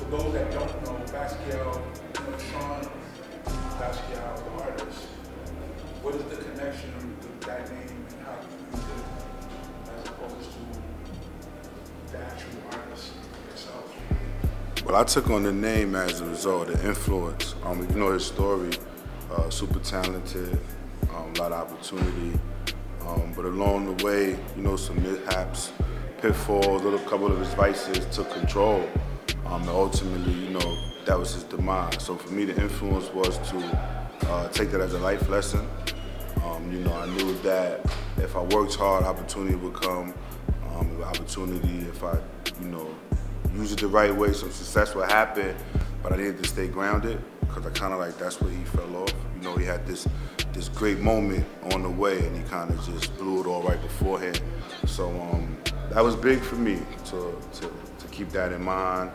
those that don't know, Basquiat, Sean Basquiat, the artist, what is the connection with that name and how you use it as opposed to the actual artist itself? Well, I took on the name as a result of the influence. You know his story, super talented, a lot of opportunity, but along the way, you know, some mishaps, pitfalls, a couple of his vices took control, and ultimately, you know, that was his demise. So for me, the influence was to take that as a life lesson. You know, I knew that if I worked hard, opportunity would come. Opportunity, if I, you know, use it the right way, some success would happen. But I needed to stay grounded because I kind of like that's where he fell off. You know, he had this great moment on the way, and he kind of just blew it all right beforehand. So that was big for me to keep that in mind,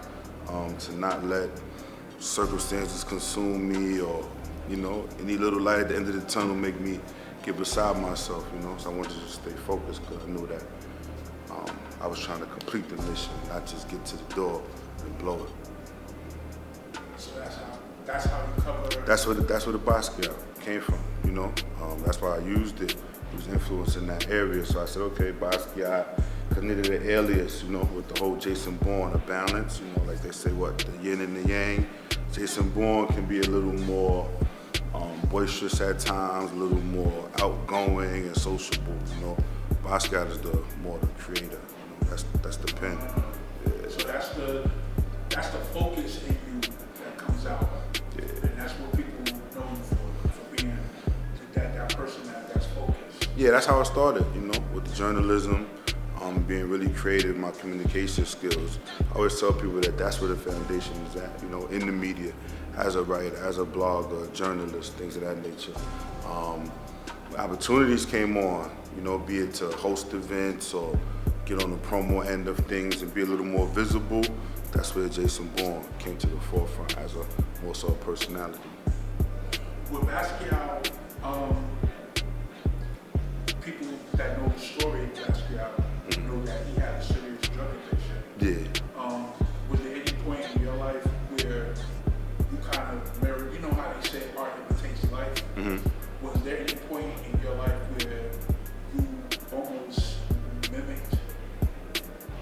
to not let circumstances consume me, or you know, any little light at the end of the tunnel make me get beside myself. You know, so I wanted to just stay focused because I knew that I was trying to complete the mission, not just get to the door and blow it. So that's how you cover. That's where the Basquiat came from. You know, that's why I used it. It was influenced in that area, so I said, okay, Basquiat, because needed an alias, you know, with the whole Jason Bourne, a balance, you know, like they say, what, the yin and the yang. Jason Bourne can be a little more boisterous at times, a little more outgoing and sociable, you know. Basquiat is more the creator, you know, that's the pen. Yeah. So that's the focus in you that comes out, yeah. And that's what people know you for being that person that's focused. Yeah, that's how I started, you know, with the journalism, being really creative, my communication skills. I always tell people that that's where the foundation is at, you know, in the media, as a writer, as a blogger, journalist, things of that nature. Opportunities came on, you know, be it to host events or get on the promo end of things and be a little more visible. That's where Jason Bourne came to the forefront as a more so personality. With Basquiat, people that know the story of Basquiat know that he had a serious drug addiction. Yeah. Was there any point in your life where you kind of mirrored, you know how they say art imitates life? Mm-hmm. Was there any point in your life where you almost mimicked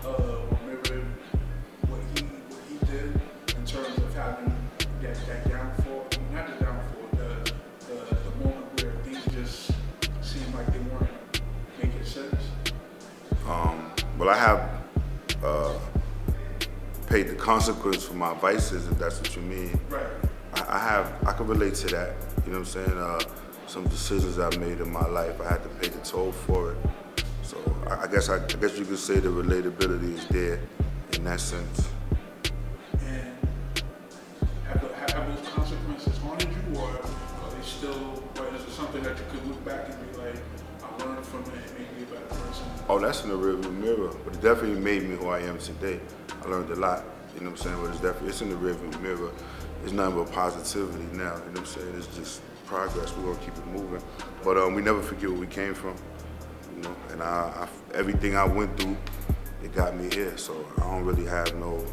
or mirrored what he did in terms of having that downfall? Not the downfall, the moment where things just seemed like they weren't making sense? Well, I have paid the consequence for my vices, if that's what you mean. Right. I can relate to that. You know what I'm saying? Some decisions I made in my life, I had to pay the toll for it. So I guess you could say the relatability is there in that sense. And have those consequences haunted you, or are they still, or is it something that you could look back and be like, I learned from it and made me a better person? Oh, that's in the rearview mirror, but it definitely made me who I am today. I learned a lot, you know what I'm saying? But it's in the rearview mirror. It's nothing but positivity now, you know what I'm saying? It's just progress. We're gonna keep it moving, but we never forget where we came from, you know. And everything I went through, it got me here. So I don't really have no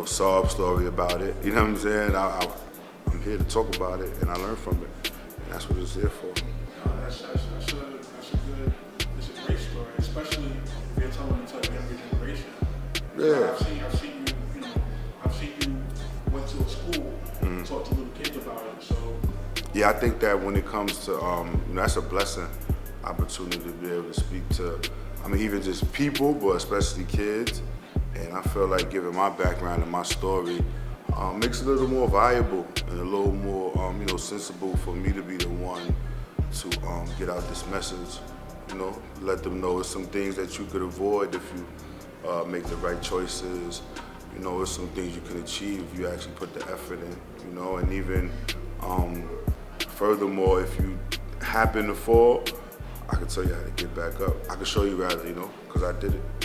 sob story about it. You know what I'm saying? I'm here to talk about it, and I learned from it, and that's what it's here for. That's a great story, especially if you're telling it to a younger generation. Yeah. I've seen you went to a school, talk to little kids about it. So. Yeah, I think that when it comes to, you know, that's a blessing, opportunity to be able to speak to, I mean, even just people, but especially kids. And I feel like giving my background and my story makes it a little more valuable and a little more, you know, sensible for me to be the one to get out this message. You know, let them know it's some things that you could avoid if you make the right choices. You know, it's some things you can achieve if you actually put the effort in, you know, and even furthermore, if you happen to fall, I can tell you how to get back up. I can show you rather, you know, because I did it.